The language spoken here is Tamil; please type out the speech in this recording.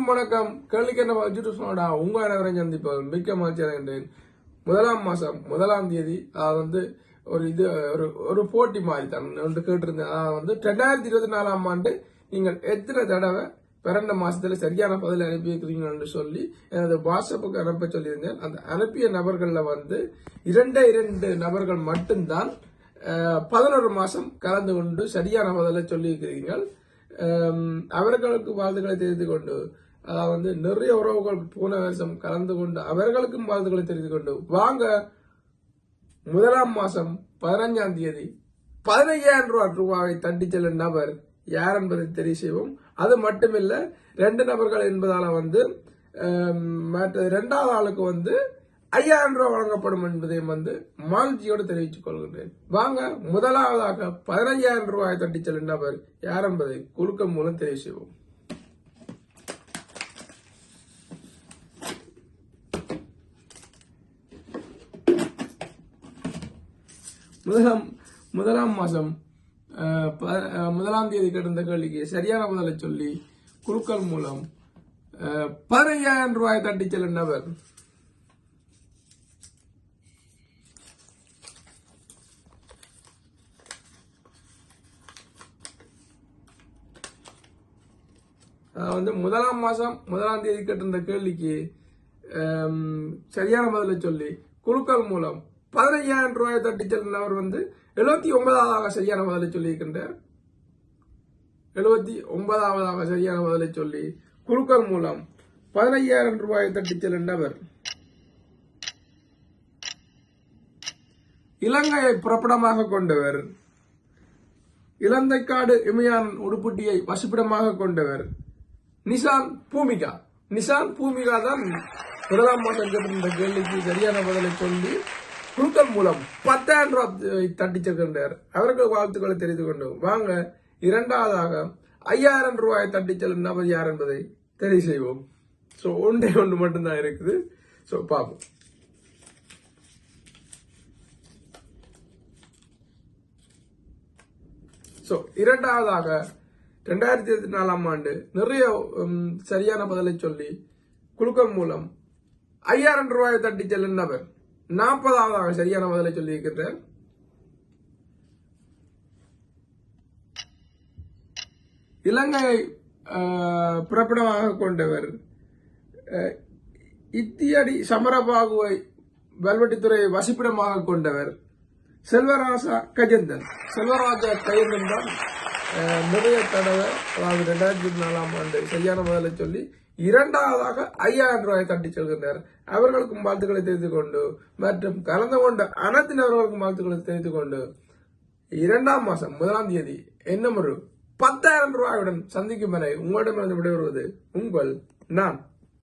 வணக்கம். கேள்விக்கு என்ன வச்சுட்டு சொன்னடா உங்க அனைவரையும் சந்திப்பது மிக்க மகிழ்ச்சி அடைகின்றேன். 1ஆம் மாசம் 1ஆம் தேதி வந்து ஒரு போட்டி மாதிரி தான் ஒன்று கேட்டிருந்தேன். அதாவது 2024ஆம் ஆண்டு நீங்கள் எத்தனை தடவை பிறந்த மாசத்துல சரியான பதில் அனுப்பி வைக்கிறீங்கன்னு சொல்லி எனது வாட்ஸ்அப்புக்கு அனுப்ப சொல்லியிருந்தேன். அந்த அனுப்பிய நபர்கள்ல 2 நபர்கள் மட்டும்தான் 11 மாசம் கலந்து கொண்டு சரியான பதிலை சொல்லி இருக்கிறீர்கள். அவர்களுக்கு வாழ்த்துக்களை தெரிந்து கொண்டு அதாவது நிறைய உறவுகள் போன வருஷம் கலந்து கொண்டு அவர்களுக்கும் வாழ்த்துக்களை தெரிந்து கொண்டு வாங்க 1ஆம் மாசம் 15ஆம் தேதி 15,000 ரூபாயை தட்டி செல்லும் நபர் யார் என்பதை தெரிய செய்வோம். அது மட்டுமில்ல 2 நபர்கள் என்பதால மற்ற 2வது ஆளுக்கு 5,000 ரூபாய் வழங்கப்படும் என்பதையும் மகிழ்ச்சியோடு தெரிவித்துக் கொள்கின்றேன். வாங்க முதலாவதாக 15,000 ரூபாய் தட்டி செல்லும் நபர் யார் என்பதை குலுக்கம் மூலம் தெரிவு செய்வோம். முதலாம் மாசம் 1ஆம் தேதி கிடந்த கேள்விக்கு சரியான பதிலை சொல்லி குலுக்கல் மூலம் 15,000 ரூபாய் தட்டி செல்லும் நபர் முதலாம் மாசம் 1ஆம் தேதி கேட்டிருந்த கேள்விக்கு சரியான பதிலை சொல்லி குலுக்கல் மூலம் 15,000 ரூபாய் தட்டி செல்லும் அவர் 79வது சரியான பதிலை சொல்லி இருக்கின்றார். 79வது சரியான பதிலை சொல்லி குலுக்கல் மூலம் 15,000 ரூபாய் தட்டி செல்லும் நபர் இலங்கையை புறப்படமாக கொண்டவர், இலந்தைக்காடு இமயான் உடுப்புட்டியை வசிப்பிடமாக கொண்டவர் நிசான் பூமிகா. நிசான் பூமிகா தான் 1ஆம் மாதம் கேட்டிருந்த கேள்விக்கு சரியான பதிலை சொல்லி குலுக்கல் மூலம் 10,000 ரூபாய் தட்டி செல்கின்றார். அவர்கள் வாழ்த்துக்களை தெரிந்து கொண்டு வாங்க 2வதாக 5,000 ரூபாய் தட்டி செல்லும் நபர் யார் என்பதை தெரிவு செய்வோம். சோ ஒன்று மட்டும்தான் இருக்குது. சோ பாப்போம். சோ 2வதாக 2024ஆம் ஆண்டு நிறைய சரியான பதிலை சொல்லி குலுக்கல் மூலம் 5,000 ரூபாய் தட்டி செல்லும் நபர் 40வது சரியான பதிலை சொல்லி இருக்கின்றார். இலங்கையை பிறப்பிடமாக கொண்டவர், இத்தியடி சமரபாகுவை வல்வெட்டித்துறையை வசிப்பிடமாக கொண்டவர் செல்வராஜா கஜேந்தன். செல்வராஜா கஜேந்தன் தான் நிறைய தடவை அதாவது 2024ஆம் ஆண்டு சரியான பதிலை சொல்லி 2வதாக 5,000 ரூபாய் தட்டி செல்கின்றனர். அவர்களுக்கும் வாழ்த்துக்களை தெரிந்து கொண்டு மற்றும் கலந்து கொண்ட அனைத்து நபர்களுக்கும் வாழ்த்துக்களை தெரிந்து கொண்டு 2ஆம் மாசம் 1ஆம் தேதி இன்னும் ஒரு 10,000 ரூபாயுடன் சந்திக்கும் வரை உங்களிடமிருந்து விடைபெறுவது உங்கள் நான்.